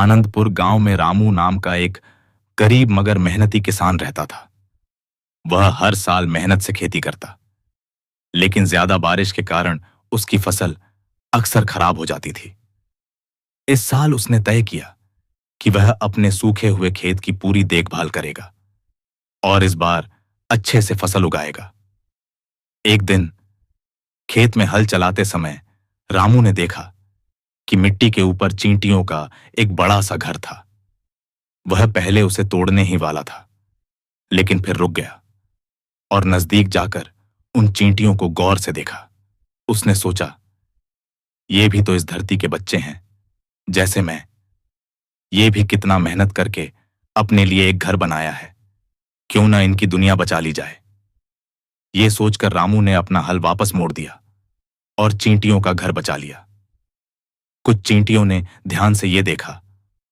आनंदपुर गांव में रामू नाम का एक गरीब मगर मेहनती किसान रहता था। वह हर साल मेहनत से खेती करता, लेकिन ज्यादा बारिश के कारण उसकी फसल अक्सर खराब हो जाती थी। इस साल उसने तय किया कि वह अपने सूखे हुए खेत की पूरी देखभाल करेगा और इस बार अच्छे से फसल उगाएगा। एक दिन खेत में हल चलाते समय रामू ने देखा कि मिट्टी के ऊपर चींटियों का एक बड़ा सा घर था। वह पहले उसे तोड़ने ही वाला था, लेकिन फिर रुक गया और नजदीक जाकर उन चींटियों को गौर से देखा। उसने सोचा, ये भी तो इस धरती के बच्चे हैं, जैसे मैं। ये भी कितना मेहनत करके अपने लिए एक घर बनाया है, क्यों ना इनकी दुनिया बचा ली जाए। ये सोचकर रामू ने अपना हल वापस मोड़ दिया और चींटियों का घर बचा लिया। कुछ चींटियों ने ध्यान से ये देखा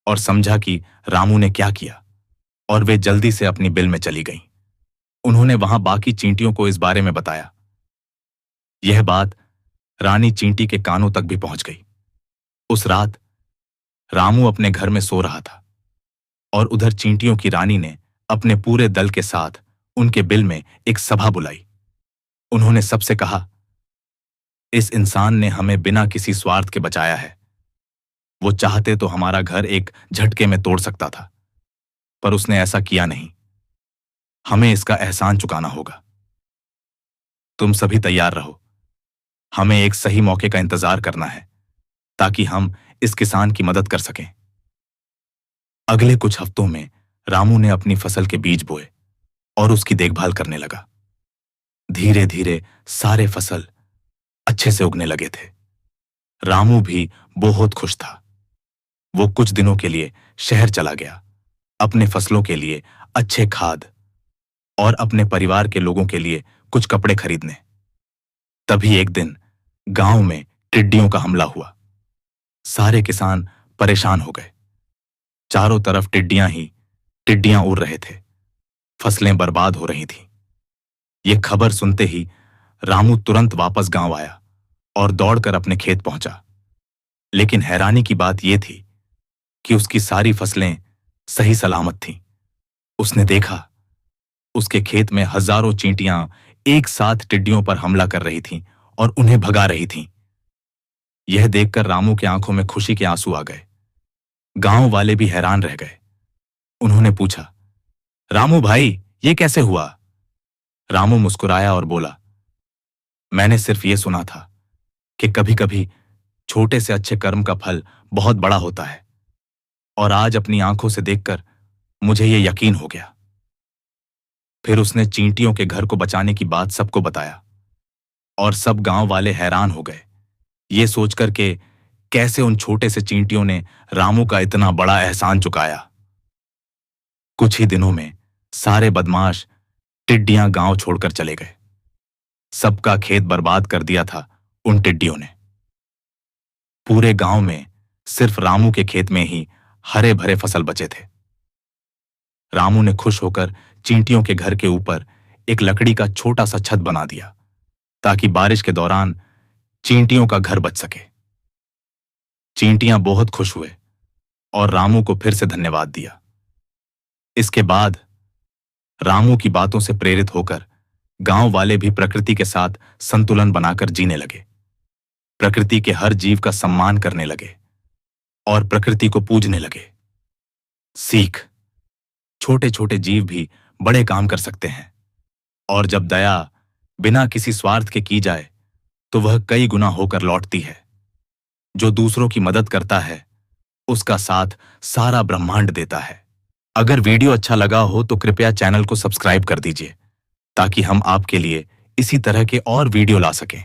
और समझा कि रामू ने क्या किया, और वे जल्दी से अपनी बिल में चली गईं। उन्होंने वहां बाकी चींटियों को इस बारे में बताया। यह बात रानी चींटी के कानों तक भी पहुंच गई। उस रात रामू अपने घर में सो रहा था और उधर चींटियों की रानी ने अपने पूरे दल के साथ उनके बिल में एक सभा बुलाई। उन्होंने सबसे कहा, इस इंसान ने हमें बिना किसी स्वार्थ के बचाया है। वो चाहते तो हमारा घर एक झटके में तोड़ सकता था, पर उसने ऐसा किया नहीं। हमें इसका एहसान चुकाना होगा। तुम सभी तैयार रहो, हमें एक सही मौके का इंतजार करना है ताकि हम इस किसान की मदद कर सकें। अगले कुछ हफ्तों में रामू ने अपनी फसल के बीज बोए और उसकी देखभाल करने लगा। धीरे धीरे सारे फसल अच्छे से उगने लगे थे। रामू भी बहुत खुश था। वो कुछ दिनों के लिए शहर चला गया, अपने फसलों के लिए अच्छे खाद और अपने परिवार के लोगों के लिए कुछ कपड़े खरीदने। तभी एक दिन गांव में टिड्डियों का हमला हुआ। सारे किसान परेशान हो गए। चारों तरफ टिड्डियां ही टिड्डियां उड़ रहे थे। फसलें बर्बाद हो रही थीं। ये खबर सुनते ही रामू तुरंत वापस गांव आया और दौड़कर अपने खेत पहुंचा। लेकिन हैरानी की बात यह थी कि उसकी सारी फसलें सही सलामत थीं। उसने देखा, उसके खेत में हजारों चींटियां एक साथ टिड्डियों पर हमला कर रही थीं और उन्हें भगा रही थीं। यह देखकर रामू की आंखों में खुशी के आंसू आ गए। गांव वाले भी हैरान रह गए। उन्होंने पूछा, रामू भाई, ये कैसे हुआ? रामू मुस्कुराया और बोला, मैंने सिर्फ ये सुना था कि कभी-कभी छोटे से अच्छे कर्म का फल बहुत बड़ा होता है, और आज अपनी आंखों से देखकर मुझे ये यकीन हो गया। फिर उसने चींटियों के घर को बचाने की बात सबको बताया और सब गांव वाले हैरान हो गए, ये सोचकर के कैसे उन छोटे से चींटियों ने रामू का इतना बड़ा एहसान चुकाया। कुछ ही दिनों में सारे बदमाश टिड्डियां गांव छोड़कर चले गए। सबका खेत बर्बाद कर दिया था उन टिड्डियों ने। पूरे गांव में सिर्फ रामू के खेत में ही हरे भरे फसल बचे थे। रामू ने खुश होकर चींटियों के घर के ऊपर एक लकड़ी का छोटा सा छत बना दिया ताकि बारिश के दौरान चींटियों का घर बच सके। चींटियां बहुत खुश हुए और रामू को फिर से धन्यवाद दिया। इसके बाद रामू की बातों से प्रेरित होकर गांव वाले भी प्रकृति के साथ संतुलन बनाकर जीने लगे। प्रकृति के हर जीव का सम्मान करने लगे और प्रकृति को पूजने लगे। सीख, छोटे छोटे जीव भी बड़े काम कर सकते हैं, और जब दया बिना किसी स्वार्थ के की जाए तो वह कई गुना होकर लौटती है। जो दूसरों की मदद करता है उसका साथ सारा ब्रह्मांड देता है। अगर वीडियो अच्छा लगा हो तो कृपया चैनल को सब्सक्राइब कर दीजिए ताकि हम आपके लिए इसी तरह के और वीडियो ला सकें।